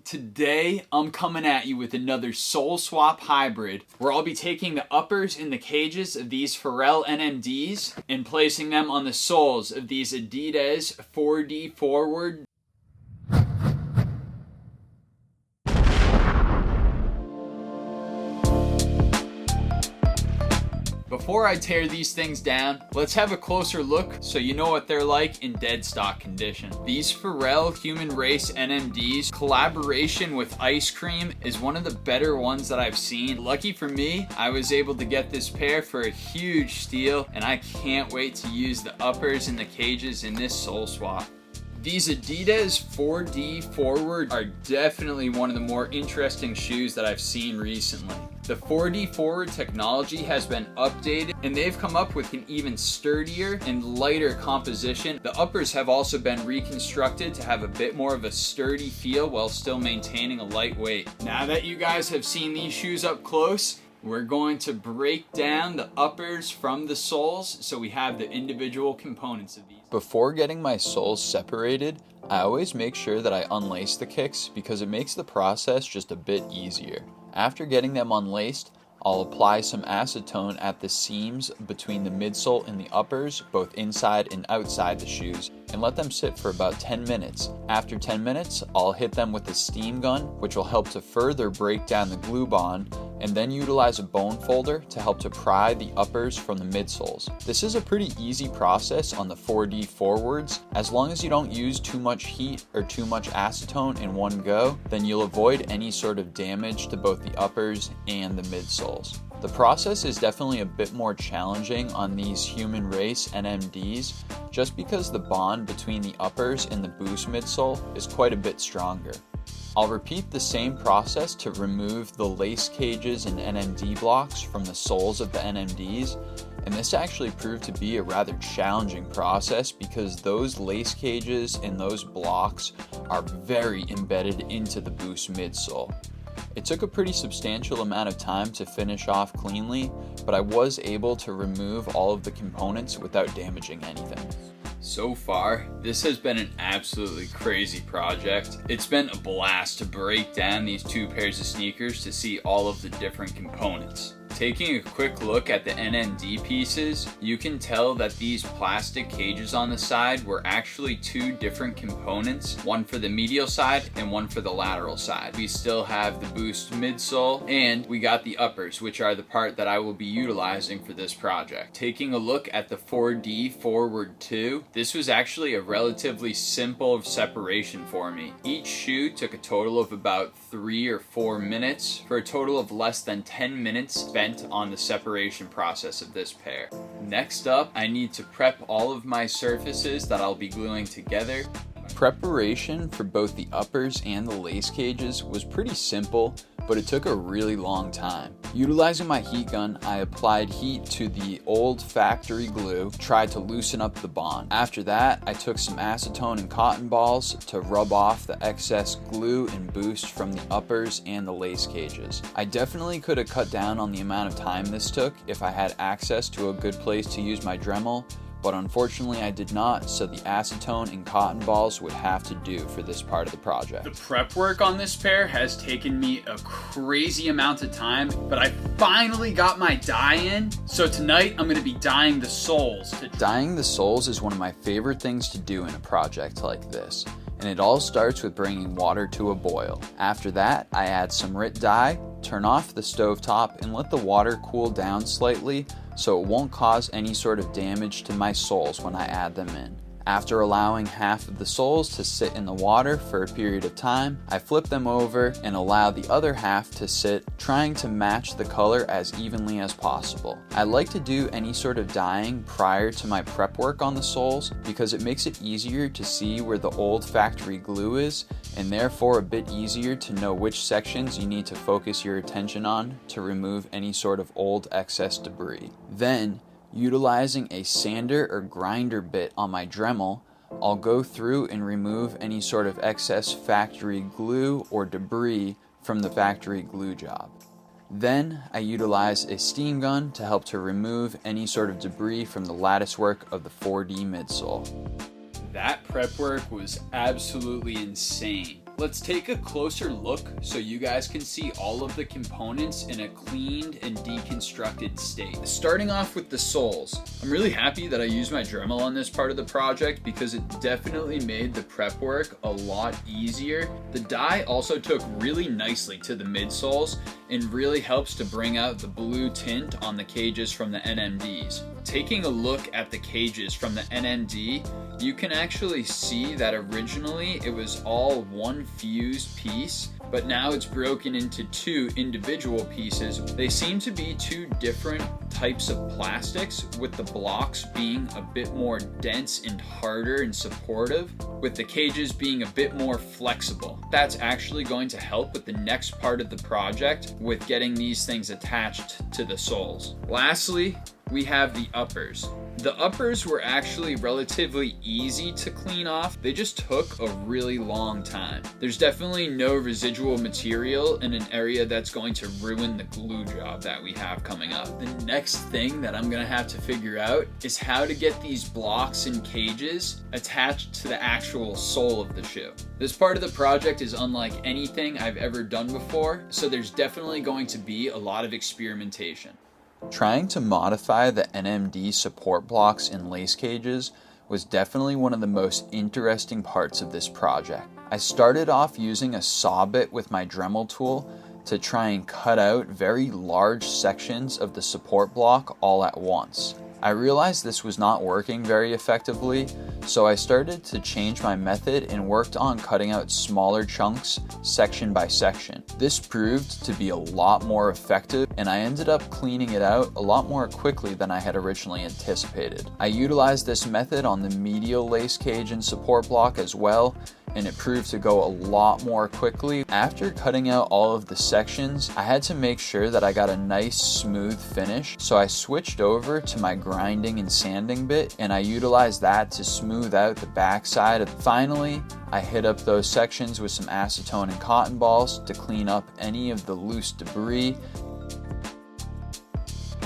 Today, I'm coming at you with another sole swap hybrid where I'll be taking the uppers in the cages of these Pharrell NMDs and placing them on the soles of these Adidas 4D Forward. Before I tear these things down, let's have a closer look so you know what they're like in dead stock condition. These Pharrell Human Race NMDs collaboration with Ice Cream is one of the better ones that I've seen. Lucky for me, I was able to get this pair for a huge steal, and I can't wait to use the uppers and the cages in this sole swap. These Adidas 4D Forward are definitely one of the more interesting shoes that I've seen recently. The 4D Forward technology has been updated and they've come up with an even sturdier and lighter composition. The uppers have also been reconstructed to have a bit more of a sturdy feel while still maintaining a light weight. Now that you guys have seen these shoes up close, we're going to break down the uppers from the soles so we have the individual components of these. Before getting my soles separated, I always make sure that I unlace the kicks because it makes the process just a bit easier. After getting them unlaced, I'll apply some acetone at the seams between the midsole and the uppers, both inside and outside the shoes, and let them sit for about 10 minutes. After 10 minutes, I'll hit them with a steam gun, which will help to further break down the glue bond, and then utilize a bone folder to help to pry the uppers from the midsoles. This is a pretty easy process on the 4D Forwards. As long as you don't use too much heat or too much acetone in one go, then you'll avoid any sort of damage to both the uppers and the midsoles. The process is definitely a bit more challenging on these Human Race NMDs just because the bond between the uppers and the Boost midsole is quite a bit stronger. I'll repeat the same process to remove the lace cages and NMD blocks from the soles of the NMDs, and this actually proved to be a rather challenging process because those lace cages and those blocks are very embedded into the Boost midsole. It took a pretty substantial amount of time to finish off cleanly, but I was able to remove all of the components without damaging anything. So far, this has been an absolutely crazy project. It's been a blast to break down these two pairs of sneakers to see all of the different components. Taking a quick look at the NMD pieces, you can tell that these plastic cages on the side were actually two different components, one for the medial side and one for the lateral side. We still have the Boost midsole and we got the uppers, which are the part that I will be utilizing for this project. Taking a look at the 4D Forward 2, this was actually a relatively simple separation for me. Each shoe took a total of about 3 or 4 minutes for a total of less than 10 minutes spent on the separation process of this pair. Next up, I need to prep all of my surfaces that I'll be gluing together. Preparation for both the uppers and the lace cages was pretty simple, but it took a really long time. Utilizing my heat gun, I applied heat to the old factory glue, tried to loosen up the bond. After that, I took some acetone and cotton balls to rub off the excess glue and Boost from the uppers and the lace cages. I definitely could have cut down on the amount of time this took if I had access to a good place to use my Dremel, but unfortunately I did not, so the acetone and cotton balls would have to do for this part of the project. The prep work on this pair has taken me a crazy amount of time, but I finally got my dye in, so tonight I'm going to be dyeing the soles. Dyeing the soles is one of my favorite things to do in a project like this, and it all starts with bringing water to a boil. After that, I add some RIT dye, turn off the stovetop, and let the water cool down slightly so it won't cause any sort of damage to my soles when I add them in. After allowing half of the soles to sit in the water for a period of time, I flip them over and allow the other half to sit, trying to match the color as evenly as possible. I like to do any sort of dyeing prior to my prep work on the soles because it makes it easier to see where the old factory glue is, and therefore a bit easier to know which sections you need to focus your attention on to remove any sort of old excess debris. Then, utilizing a sander or grinder bit on my Dremel, I'll go through and remove any sort of excess factory glue or debris from the factory glue job. Then I utilize a steam gun to help to remove any sort of debris from the lattice work of the 4D midsole. That prep work was absolutely insane. Let's take a closer look so you guys can see all of the components in a cleaned and deconstructed state. Starting off with the soles. I'm really happy that I used my Dremel on this part of the project because it definitely made the prep work a lot easier. The dye also took really nicely to the midsoles and really helps to bring out the blue tint on the cages from the NMDs. Taking a look at the cages from the NMD, you can actually see that originally it was all one fused piece, but now it's broken into two individual pieces. They seem to be two different types of plastics, with the blocks being a bit more dense and harder and supportive, with the cages being a bit more flexible. That's actually going to help with the next part of the project with getting these things attached to the soles. Lastly, we have the uppers. The uppers were actually relatively easy to clean off. They just took a really long time. There's definitely no residual material in an area that's going to ruin the glue job that we have coming up. The next thing that I'm gonna have to figure out is how to get these blocks and cages attached to the actual sole of the shoe. This part of the project is unlike anything I've ever done before, so there's definitely going to be a lot of experimentation. Trying to modify the NMD support blocks and lace cages was definitely one of the most interesting parts of this project. I started off using a saw bit with my Dremel tool to try and cut out very large sections of the support block all at once. I realized this was not working very effectively, so I started to change my method and worked on cutting out smaller chunks section by section. This proved to be a lot more effective, and I ended up cleaning it out a lot more quickly than I had originally anticipated. I utilized this method on the medial lace cage and support block as well, and it proved to go a lot more quickly. After cutting out all of the sections, I had to make sure that I got a nice smooth finish, so I switched over to my grinding and sanding bit, and I utilized that to smooth out the backside. Finally, I hit up those sections with some acetone and cotton balls to clean up any of the loose debris.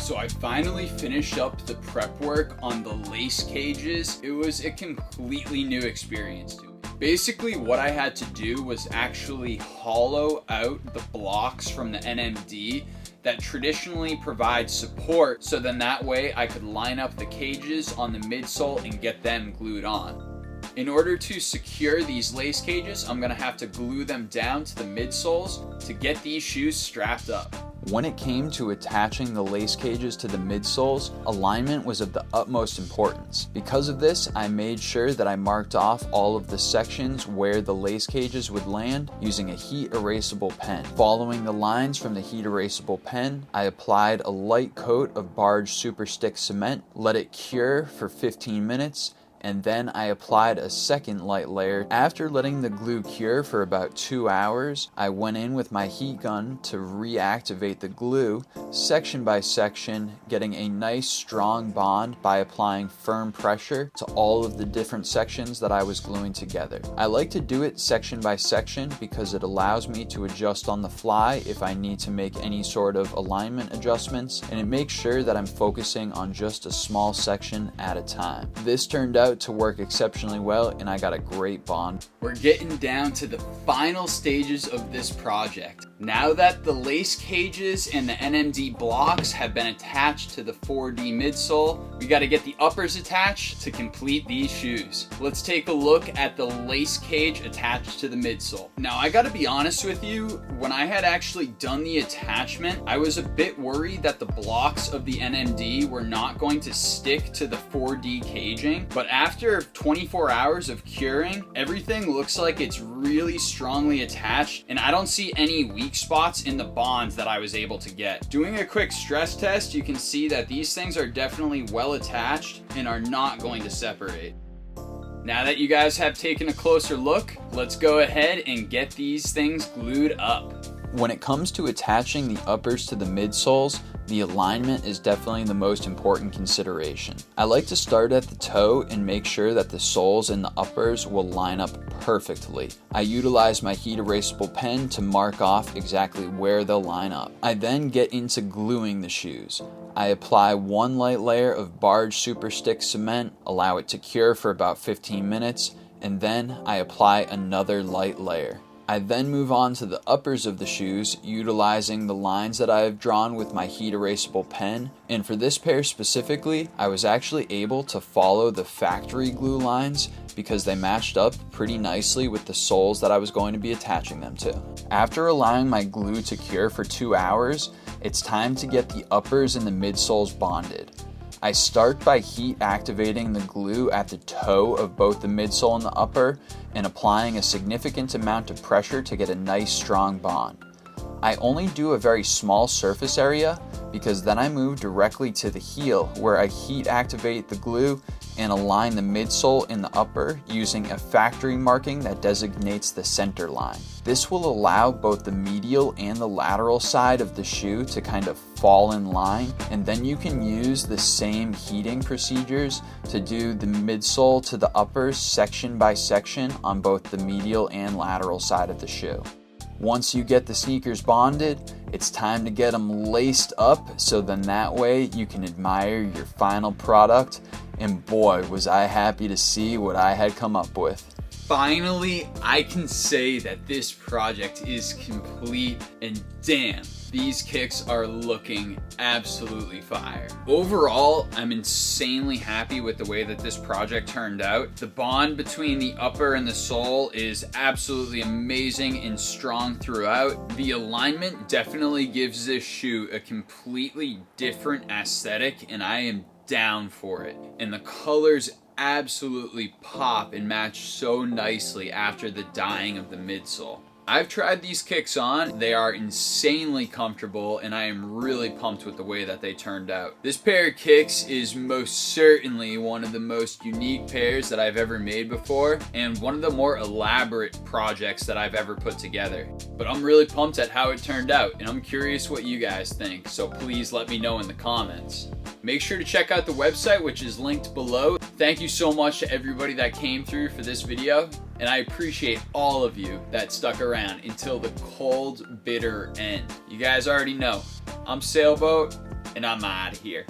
So I finally finished up the prep work on the lace cages. It was a completely new experience to me. Basically, what I had to do was actually hollow out the blocks from the NMD that traditionally provide support, so then that way I could line up the cages on the midsole and get them glued on. In order to secure these lace cages, I'm gonna have to glue them down to the midsoles to get these shoes strapped up. When it came to attaching the lace cages to the midsoles, alignment was of the utmost importance. Because of this, I made sure that I marked off all of the sections where the lace cages would land using a heat erasable pen. Following the lines from the heat erasable pen, I applied a light coat of barge super stick cement, let it cure for 15 minutes, and then I applied a second light layer. After letting the glue cure for about 2 hours, I went in with my heat gun to reactivate the glue section by section, getting a nice strong bond by applying firm pressure to all of the different sections that I was gluing together. I like to do it section by section because it allows me to adjust on the fly if I need to make any sort of alignment adjustments, and it makes sure that I'm focusing on just a small section at a time. This turned out to work exceptionally well, and I got a great bond. We're getting down to the final stages of this project. Now that the lace cages and the NMD blocks have been attached to the 4D midsole, we got to get the uppers attached to complete these shoes. Let's take a look at the lace cage attached to the midsole. Now, I got to be honest with you, when I had actually done the attachment, I was a bit worried that the blocks of the NMD were not going to stick to the 4D caging, but after 24 hours of curing, everything looks like it's really strongly attached, and I don't see any weak spots in the bonds that I was able to get. Doing a quick stress test, you can see that these things are definitely well attached and are not going to separate. Now that you guys have taken a closer look, let's go ahead and get these things glued up. When it comes to attaching the uppers to the midsoles, the alignment is definitely the most important consideration. I like to start at the toe and make sure that the soles and the uppers will line up perfectly. I utilize my heat erasable pen to mark off exactly where they'll line up. I then get into gluing the shoes. I apply one light layer of barge super stick cement, allow it to cure for about 15 minutes, and then I apply another light layer. I then move on to the uppers of the shoes, utilizing the lines that I have drawn with my heat erasable pen. And for this pair specifically, I was actually able to follow the factory glue lines because they matched up pretty nicely with the soles that I was going to be attaching them to. After allowing my glue to cure for 2 hours, it's time to get the uppers and the midsoles bonded. I start by heat activating the glue at the toe of both the midsole and the upper and applying a significant amount of pressure to get a nice strong bond. I only do a very small surface area because then I move directly to the heel where I heat activate the glue and align the midsole and the upper using a factory marking that designates the center line. This will allow both the medial and the lateral side of the shoe to kind of fall in line, and then you can use the same heating procedures to do the midsole to the uppers section by section on both the medial and lateral side of the shoe. Once you get the sneakers bonded, it's time to get them laced up so then that way you can admire your final product. And boy, was I happy to see what I had come up with. Finally, I can say that this project is complete, and damn, these kicks are looking absolutely fire. Overall, I'm insanely happy with the way that this project turned out. The bond between the upper and the sole is absolutely amazing and strong throughout. The alignment definitely gives this shoe a completely different aesthetic, and I am down for it. And the colors absolutely pop and match so nicely after the dyeing of the midsole. I've tried these kicks on. They are insanely comfortable, and I am really pumped with the way that they turned out. This pair of kicks is most certainly one of the most unique pairs that I've ever made before, and one of the more elaborate projects that I've ever put together. But I'm really pumped at how it turned out, and I'm curious what you guys think, so please let me know in the comments. Make sure to check out the website, which is linked below. Thank you so much to everybody that came through for this video, and I appreciate all of you that stuck around until the cold, bitter end. You guys already know, I'm Sailboat, and I'm out of here.